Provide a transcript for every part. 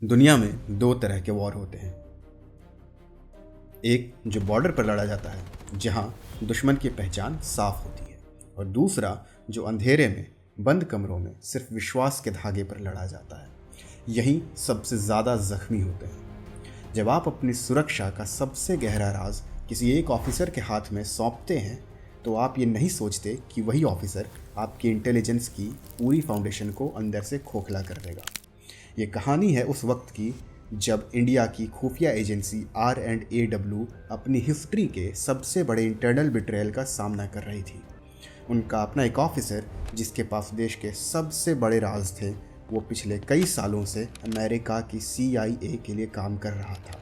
दुनिया में दो तरह के वॉर होते हैं। एक जो बॉर्डर पर लड़ा जाता है, जहां दुश्मन की पहचान साफ होती है, और दूसरा जो अंधेरे में बंद कमरों में सिर्फ विश्वास के धागे पर लड़ा जाता है। यही सबसे ज़्यादा जख्मी होते हैं। जब आप अपनी सुरक्षा का सबसे गहरा राज किसी एक ऑफिसर के हाथ में सौंपते हैं, तो आप ये नहीं सोचते कि वही ऑफिसर आपकी इंटेलिजेंस की पूरी फाउंडेशन को अंदर से खोखला कर देगा। ये कहानी है उस वक्त की जब इंडिया की खुफिया एजेंसी R&AW अपनी हिस्ट्री के सबसे बड़े इंटरनल बिट्रेयल का सामना कर रही थी। उनका अपना एक ऑफिसर, जिसके पास देश के सबसे बड़े राज थे, वो पिछले कई सालों से अमेरिका की CIA के लिए काम कर रहा था।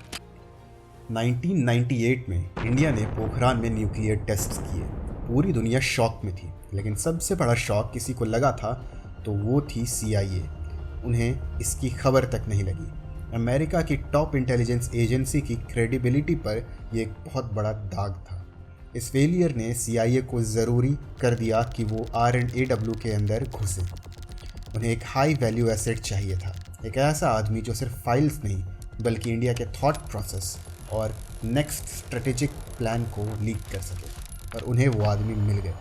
1998 में इंडिया ने पोखरान में न्यूक्लियर टेस्ट किए। पूरी दुनिया शॉक में थी, लेकिन सबसे बड़ा शॉक किसी को लगा था तो वो थी CIA। उन्हें इसकी खबर तक नहीं लगी। अमेरिका की टॉप इंटेलिजेंस एजेंसी की क्रेडिबिलिटी पर यह एक बहुत बड़ा दाग था। इस फेलियर ने CIA को ज़रूरी कर दिया कि वो R&AW के अंदर घुसे। उन्हें एक हाई वैल्यू एसेट चाहिए था, एक ऐसा आदमी जो सिर्फ फाइल्स नहीं बल्कि इंडिया के थॉट प्रोसेस और नेक्स्ट स्ट्रेटेजिक प्लान को लीक कर सके, और उन्हें वो आदमी मिल गया।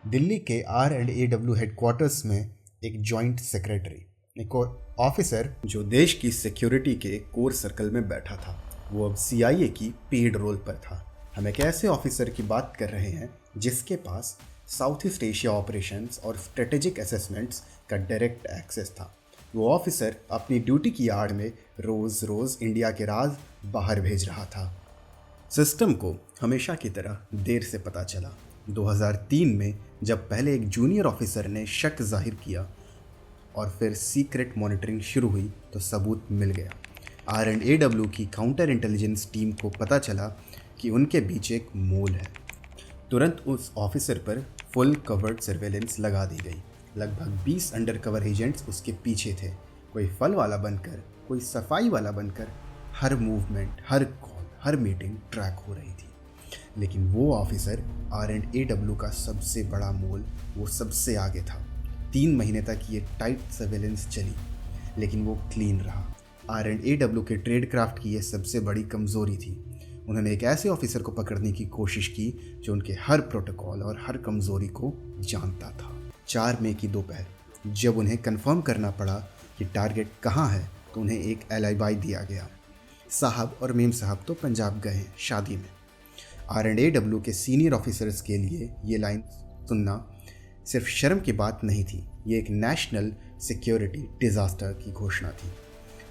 दिल्ली के R&AW हेडक्वार्टर्स में एक जॉइंट सेक्रेटरी, एक ऑफिसर जो देश की सिक्योरिटी के कोर सर्कल में बैठा था, वो अब CIA की पेड रोल पर था। हम एक ऐसे ऑफिसर की बात कर रहे हैं जिसके पास साउथ ईस्ट एशिया ऑपरेशंस और स्ट्रेटेजिक असेसमेंट्स का डायरेक्ट एक्सेस था। वो ऑफिसर अपनी ड्यूटी की आड़ में रोज़ रोज़ इंडिया के राज बाहर भेज रहा था। सिस्टम को हमेशा की तरह देर से पता चला। 2003 में जब पहले एक जूनियर ऑफिसर ने शक जाहिर किया और फिर सीक्रेट मॉनिटरिंग शुरू हुई, तो सबूत मिल गया। R&AW की काउंटर इंटेलिजेंस टीम को पता चला कि उनके बीच एक मोल है। तुरंत उस ऑफिसर पर फुल कवर्ड सर्वेलेंस लगा दी गई। लगभग 20 अंडरकवर एजेंट्स उसके पीछे थे, कोई फल वाला बनकर, कोई सफाई वाला बनकर। हर मूवमेंट, हर कॉल, हर मीटिंग ट्रैक हो रही थी। लेकिन वो ऑफिसर, R&AW का सबसे बड़ा मोल, वो सबसे आगे था। 3 महीने तक ये टाइट सर्वेलेंस चली, लेकिन वो क्लीन रहा। R&AW के ट्रेड क्राफ्ट की ये सबसे बड़ी कमज़ोरी थी। उन्होंने एक ऐसे ऑफिसर को पकड़ने की कोशिश की जो उनके हर प्रोटोकॉल और हर कमज़ोरी को जानता था। 4 मई की दोपहर, जब उन्हें कंफर्म करना पड़ा कि टारगेट कहाँ है, तो उन्हें एक एलिबाई दिया गया। साहब और मेम साहब तो पंजाब गए हैं शादी में। R&AW के सीनियर ऑफिसर्स के लिए ये लाइन सुनना सिर्फ शर्म की बात नहीं थी, ये एक नेशनल सिक्योरिटी डिज़ास्टर की घोषणा थी।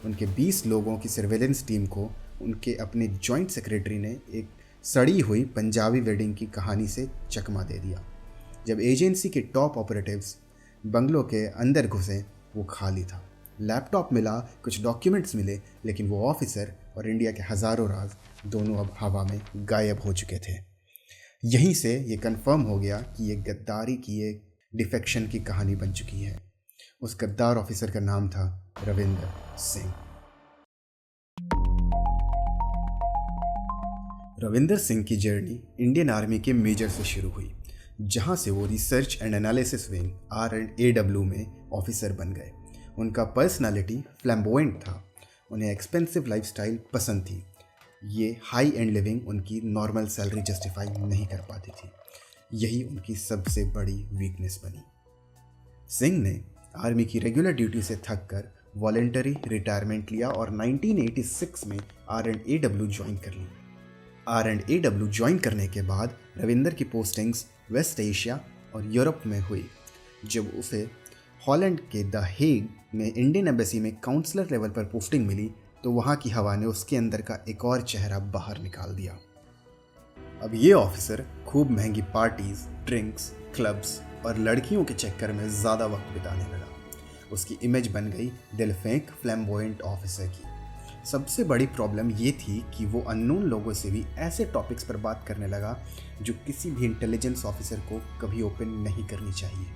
उनके 20 लोगों की सर्वेलेंस टीम को उनके अपने जॉइंट सेक्रेटरी ने एक सड़ी हुई पंजाबी वेडिंग की कहानी से चकमा दे दिया। जब एजेंसी के टॉप ऑपरेटिव्स बंगलों के अंदर घुसे, वो खाली था। लैपटॉप मिला, कुछ डॉक्यूमेंट्स मिले, लेकिन वो ऑफिसर और इंडिया के हज़ारों राज दोनों अब हवा में गायब हो चुके थे। यहीं से ये कंफर्म हो गया कि ये गद्दारी की एक डिफेक्शन की कहानी बन चुकी है। उस गद्दार ऑफिसर का नाम था रविंदर सिंह। रविंदर सिंह की जर्नी इंडियन आर्मी के मेजर से शुरू हुई, जहां से वो research and analysis wing R&AW में ऑफिसर बन गए। उनका पर्सनालिटी फ्लैम्बोयेंट था। उन्हें एक्सपेंसिव लाइफस्टाइल पसंद थी। ये हाई एंड लिविंग उनकी नॉर्मल सैलरी जस्टिफाई नहीं कर पाती थी। यही उनकी सबसे बड़ी वीकनेस बनी। सिंह ने आर्मी की रेगुलर ड्यूटी से थक कर वॉलेंटरी रिटायरमेंट लिया और 1986 में R&AW ज्वाइन कर ली। R&AW ज्वाइन करने के बाद रविंदर की पोस्टिंग्स वेस्ट एशिया और यूरोप में हुई। जब उसे हॉलैंड के द हेग में इंडियन एम्बेसी में काउंसलर लेवल पर पोस्टिंग मिली, तो वहाँ की हवा ने उसके अंदर का एक और चेहरा बाहर निकाल दिया। अब ये ऑफिसर खूब महंगी पार्टीज, ड्रिंक्स, क्लब्स और लड़कियों के चक्कर में ज़्यादा वक्त बिताने लगा। उसकी इमेज बन गई दिल फेंक फ्लैम्बोयेंट ऑफिसर की। सबसे बड़ी प्रॉब्लम ये थी कि वो अननोन लोगों से भी ऐसे टॉपिक्स पर बात करने लगा जो किसी भी इंटेलिजेंस ऑफिसर को कभी ओपन नहीं करनी चाहिए।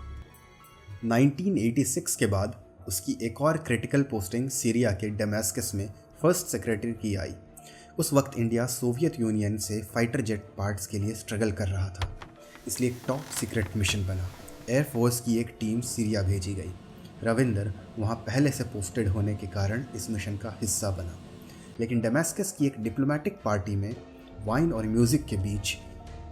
1986 के बाद उसकी एक और क्रिटिकल पोस्टिंग सीरिया के डमास्कस में फर्स्ट सेक्रेटरी की आई। उस वक्त इंडिया सोवियत यूनियन से फाइटर जेट पार्ट्स के लिए स्ट्रगल कर रहा था, इसलिए एक टॉप सीक्रेट मिशन बना। एयरफोर्स की एक टीम सीरिया भेजी गई। रविंदर वहाँ पहले से पोस्टेड होने के कारण इस मिशन का हिस्सा बना, लेकिन डेमास्कस की एक डिप्लोमेटिक पार्टी में वाइन और म्यूज़िक के बीच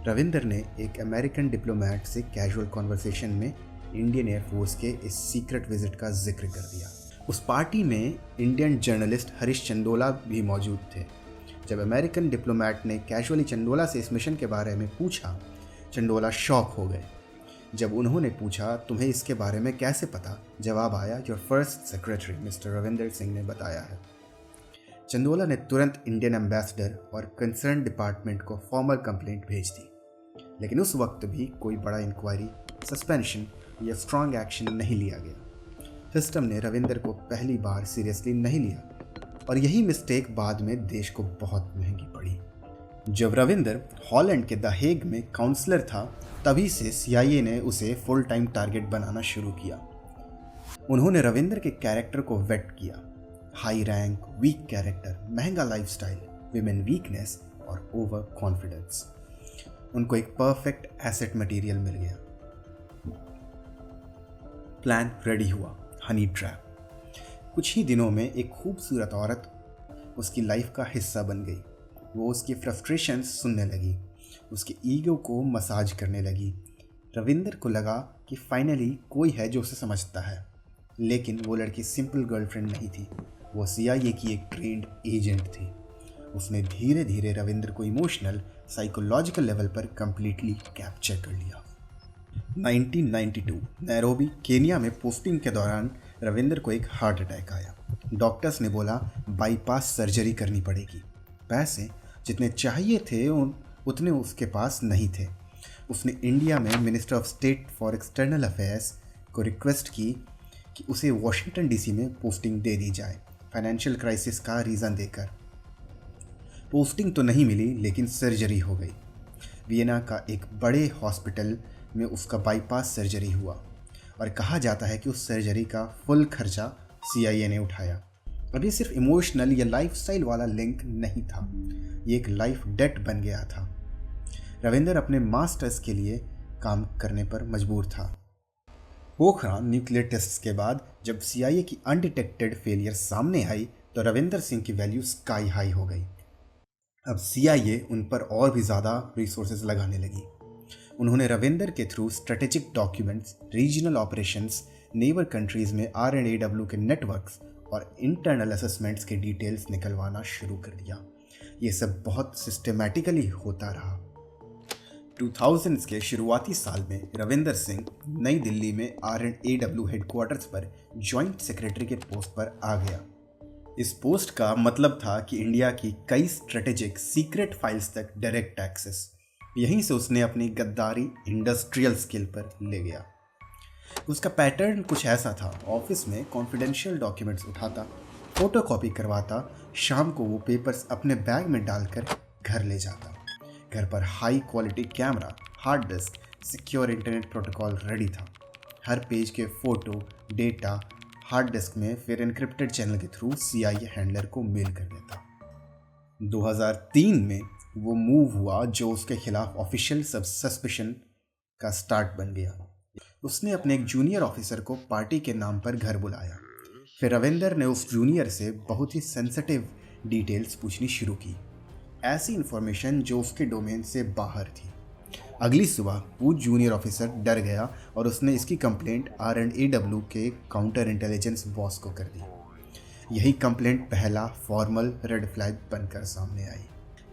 रविंदर ने एक अमेरिकन डिप्लोमेट से कैजुअल कॉन्वर्सेशन में इंडियन एयरफोर्स के इस सीक्रेट विजिट का जिक्र कर दिया। उस पार्टी में इंडियन जर्नलिस्ट हरीश चंदोला भी मौजूद थे। जब अमेरिकन डिप्लोमेट ने कैजुअली चंदोला से इस मिशन के बारे में पूछा, चंदोला शॉक हो गए। जब उन्होंने पूछा, तुम्हें इसके बारे में कैसे पता? जवाब आया, your first secretary mister Ravinder Singh ने बताया है। चंदोला ने तुरंत इंडियन एम्बेसडर और कंसर्न डिपार्टमेंट को फॉर्मल कंप्लेंट भेज दी, लेकिन उस वक्त भी कोई बड़ा इंक्वायरी, सस्पेंशन या स्ट्रॉन्ग एक्शन नहीं लिया गया। सिस्टम ने रविंदर को पहली बार सीरियसली नहीं लिया और यही मिस्टेक बाद में देश को बहुत महंगी पड़ी। जब रविंदर हॉलैंड के द हेग में काउंसलर था, तभी से CIA ने उसे फुल टाइम टारगेट बनाना शुरू किया। उन्होंने रविंदर के कैरेक्टर को वेट किया। हाई रैंक, वीक कैरेक्टर, महंगा लाइफस्टाइल, विमेन वीकनेस और ओवर कॉन्फिडेंस। उनको एक परफेक्ट एसेट मटेरियल मिल गया। प्लान रेडी हुआ, हनी ट्रैप। कुछ ही दिनों में एक खूबसूरत औरत उसकी लाइफ का हिस्सा बन गई। वो उसकी फ्रस्ट्रेशंस सुनने लगी, उसके ईगो को मसाज करने लगी। रविंदर को लगा कि फाइनली कोई है जो उसे समझता है, लेकिन वो लड़की सिंपल गर्लफ्रेंड नहीं थी, वो CIA की एक ट्रेंड एजेंट थी। उसने धीरे धीरे रविंदर को इमोशनल, साइकोलॉजिकल लेवल पर कंप्लीटली कैप्चर कर लिया। 1992 नैरोबी, केनिया में पोस्टिंग के दौरान रविंदर को एक हार्ट अटैक आया। डॉक्टर्स ने बोला बाईपास सर्जरी करनी पड़ेगी। पैसे जितने चाहिए थे उतने उसके पास नहीं थे। उसने इंडिया में minister of state for external affairs को रिक्वेस्ट की कि उसे वॉशिंगटन DC में पोस्टिंग दे दी जाए, फाइनेंशियल क्राइसिस का रीज़न देकर। पोस्टिंग तो नहीं मिली, लेकिन सर्जरी हो गई। वियना का एक बड़े हॉस्पिटल में उसका बाईपास सर्जरी हुआ और कहा जाता है कि उस सर्जरी का फुल खर्चा CIA ने उठाया। अब ये सिर्फ इमोशनल या लाइफस्टाइल वाला लिंक नहीं था, ये एक लाइफ डेट बन गया था। रविंदर अपने मास्टर्स के लिए काम करने पर मजबूर था। पोखरान न्यूक्लियर टेस्ट्स के बाद जब CIA की अनडिटेक्टेड फेलियर सामने आई तो रविंदर सिंह की वैल्यू स्काई हाई हो गई। अब CIA उन पर और भी ज़्यादा रिसोर्सेज लगाने लगी। उन्होंने रविंदर के through strategic documents, regional operations, neighbour countries में R&AW के नेटवर्क्स और इंटरनल असेसमेंट्स के डिटेल्स निकलवाना शुरू कर दिया। ये सब बहुत सिस्टमैटिकली होता रहा। 2000s के शुरुआती साल में रविंदर सिंह नई दिल्ली में R&AW हेडक्वार्टर्स पर जॉइंट सेक्रेटरी के पोस्ट पर आ गया। इस पोस्ट का मतलब था कि इंडिया की कई स्ट्रेटेजिक सीक्रेट फाइल्स तक डायरेक्ट एक्सेस। यहीं से उसने अपनी गद्दारी इंडस्ट्रियल स्किल पर ले गया। उसका पैटर्न कुछ ऐसा था, ऑफिस में कॉन्फिडेंशियल डॉक्यूमेंट्स उठाता, फोटोकॉपी करवाता, शाम को वो पेपर्स अपने बैग में डालकर घर ले जाता। घर पर high quality camera, hard disk, secure internet protocol ready था। हर पेज के फ़ोटो, डेटा हार्ड डिस्क में, फिर एन्क्रिप्टेड चैनल के थ्रू CIA हैंडलर को मेल कर देता। 2003 में वो मूव हुआ जो उसके खिलाफ ऑफिशियल सस्पेशन का स्टार्ट बन गया। उसने अपने एक जूनियर ऑफिसर को पार्टी के नाम पर घर बुलाया। फिर रविंदर ने उस जूनियर से बहुत ही सेंसिटिव डिटेल्स पूछनी शुरू की, ऐसी इन्फॉर्मेशन जो उसके डोमेन से बाहर थी। अगली सुबह वो जूनियर ऑफिसर डर गया और उसने इसकी कंप्लेंट R&AW के काउंटर इंटेलिजेंस बॉस को कर दी। यही कंप्लेंट पहला फॉर्मल रेड फ्लैग बनकर सामने आई।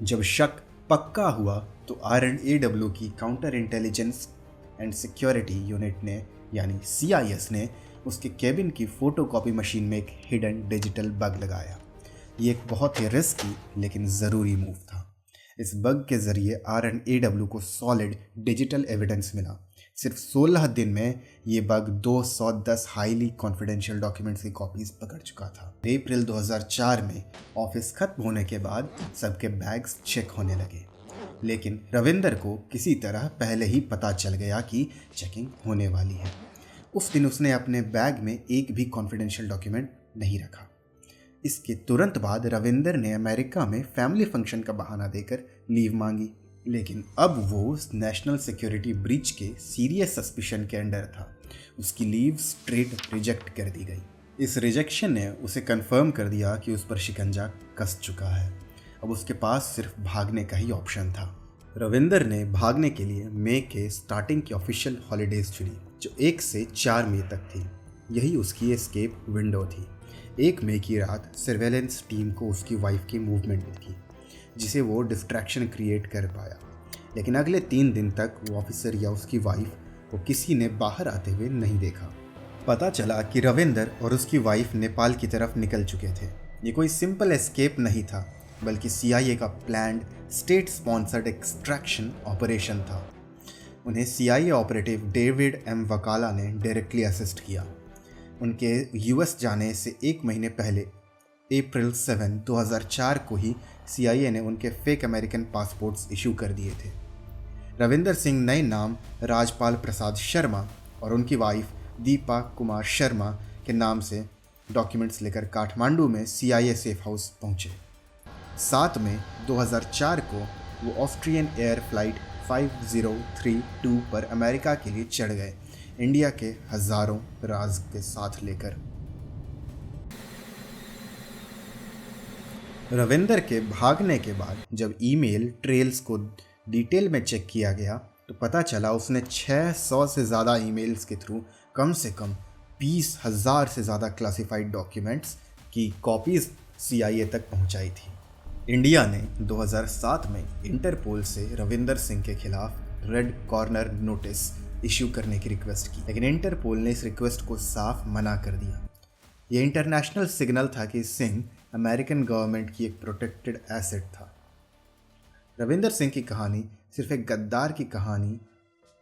जब शक पक्का हुआ तो R&AW की counter intelligence and security unit ने यानी CIS ने उसके केबिन की फोटोकॉपी मशीन में एक हिडन डिजिटल बग लगाया। ये एक बहुत ही रिस्की लेकिन ज़रूरी मूव था। इस बग के ज़रिए R&AW को सॉलिड डिजिटल एविडेंस मिला। सिर्फ 16 दिन में ये बग 210 हाईली कॉन्फिडेंशियल डॉक्यूमेंट्स की कॉपीज पकड़ चुका था। अप्रैल 2004 में ऑफिस खत्म होने के बाद सबके बैग्स चेक होने लगे, लेकिन रविंदर को किसी तरह पहले ही पता चल गया कि चेकिंग होने वाली है। उस दिन उसने अपने बैग में एक भी कॉन्फिडेंशियल डॉक्यूमेंट नहीं रखा। इसके तुरंत बाद रविंदर ने अमेरिका में फैमिली फंक्शन का बहाना देकर लीव मांगी। लेकिन अब वो नेशनल सिक्योरिटी ब्रीच के सीरियस सस्पिशन के अंडर था। उसकी लीव स्ट्रेट रिजेक्ट कर दी गई। इस रिजेक्शन ने उसे कंफर्म कर दिया कि उस पर शिकंजा कस चुका है। अब उसके पास सिर्फ भागने का ही ऑप्शन था। रविंदर ने भागने के लिए मई के स्टार्टिंग की ऑफिशियल हॉलीडेज चुनी, जो 1 से 4 मई तक थी। यही उसकी एस्केप विंडो थी। 1 मई की रात सर्वेलेंस टीम को उसकी वाइफ की मूवमेंट दिखी, जिसे वो डिस्ट्रैक्शन क्रिएट कर पाया। लेकिन अगले 3 दिन तक वो ऑफिसर या उसकी वाइफ को किसी ने बाहर आते हुए नहीं देखा। पता चला कि रविंदर और उसकी वाइफ नेपाल की तरफ निकल चुके थे। ये कोई सिंपल एस्केप नहीं था, बल्कि CIA का planned state sponsored extraction operation था। उन्हें CIA ऑपरेटिव डेविड एम वकाला ने डायरेक्टली असिस्ट किया। उनके US जाने से 1 महीने पहले अप्रैल 7, 2004 को ही CIA ने उनके फेक अमेरिकन पासपोर्ट्स इशू कर दिए थे। रविंदर सिंह नए नाम राजपाल प्रसाद शर्मा और उनकी वाइफ दीपा कुमार शर्मा के नाम से डॉक्यूमेंट्स लेकर काठमांडू में CIA सेफ हाउस पहुंचे। 7 मई 2004 को वो ऑस्ट्रियन एयर फ्लाइट 5032 पर अमेरिका के लिए चढ़ गए, इंडिया के हजारों राज के साथ लेकर। रविंदर के भागने के बाद जब ईमेल ट्रेल्स को डिटेल में चेक किया गया तो पता चला उसने 600 से ज़्यादा ईमेल्स के थ्रू कम से कम 20,000 से ज़्यादा क्लासिफाइड डॉक्यूमेंट्स की कॉपीज़ CIA तक पहुंचाई थी। इंडिया ने 2007 में इंटरपोल से रविंदर सिंह के खिलाफ रेड कॉर्नर नोटिस इशू करने की रिक्वेस्ट की, लेकिन इंटरपोल ने इस रिक्वेस्ट को साफ मना कर दिया। यह इंटरनेशनल सिग्नल था कि सिंह अमेरिकन गवर्नमेंट की एक प्रोटेक्टेड एसेट था। रविंदर सिंह की कहानी सिर्फ एक गद्दार की कहानी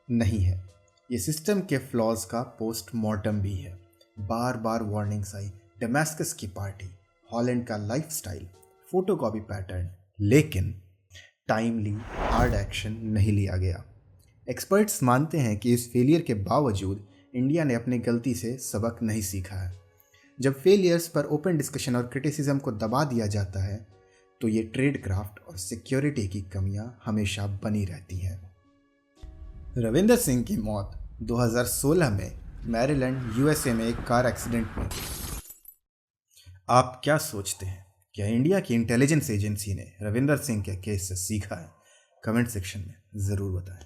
नहीं है, ये सिस्टम के फ्लॉज का पोस्टमार्टम भी है। बार बार वार्निंग्स आई, डेमास्कस की पार्टी, हॉलैंड का लाइफस्टाइल, फोटोकॉपी पैटर्न, लेकिन टाइमली हार्ड एक्शन नहीं लिया गया। एक्सपर्ट्स मानते हैं कि इस फेलियर के बावजूद इंडिया ने अपनी गलती से सबक नहीं सीखा है। जब फेलियर्स पर ओपन डिस्कशन और क्रिटिसिज्म को दबा दिया जाता है तो ये ट्रेड क्राफ्ट और सिक्योरिटी की कमियां हमेशा बनी रहती हैं। रविंदर सिंह की मौत 2016 में मैरीलैंड USA में एक कार एक्सीडेंट में हुई। आप क्या सोचते हैं, क्या इंडिया की इंटेलिजेंस एजेंसी ने रविंदर सिंह के केस से सीखा है? कमेंट सेक्शन में ज़रूर बताएं।